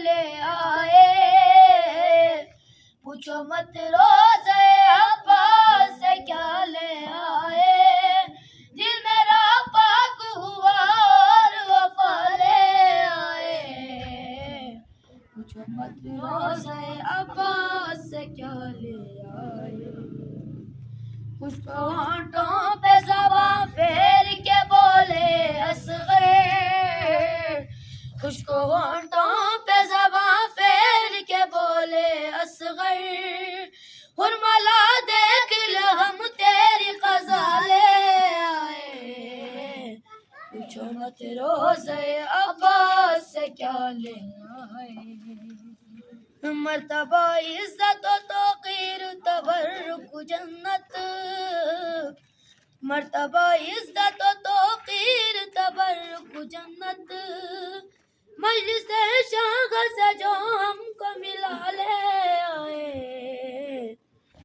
لے آئے، پوچھو مت روزے عباس سے کیا لے آئے، دل میرا پاک ہوا اور وفا لے آئے، پوچھو مت روزے عباس سے کیا لے آئے، کچھ تو ہونٹوں پہ زباں پھیر کے بولے اصغر، کچھ کو ہونٹوں پہ زباں پھیر کے بولے اصغر، حرملا دیکھ لو ہم تیری قضا لے آئے، پوچھو مت روزے عباس سے کیا لے آئے، مرتبہ عزت و توقیر تبرک جنت، مرتبہ عزت و توقیر تبرک جنت، مجلس شاہ سے جو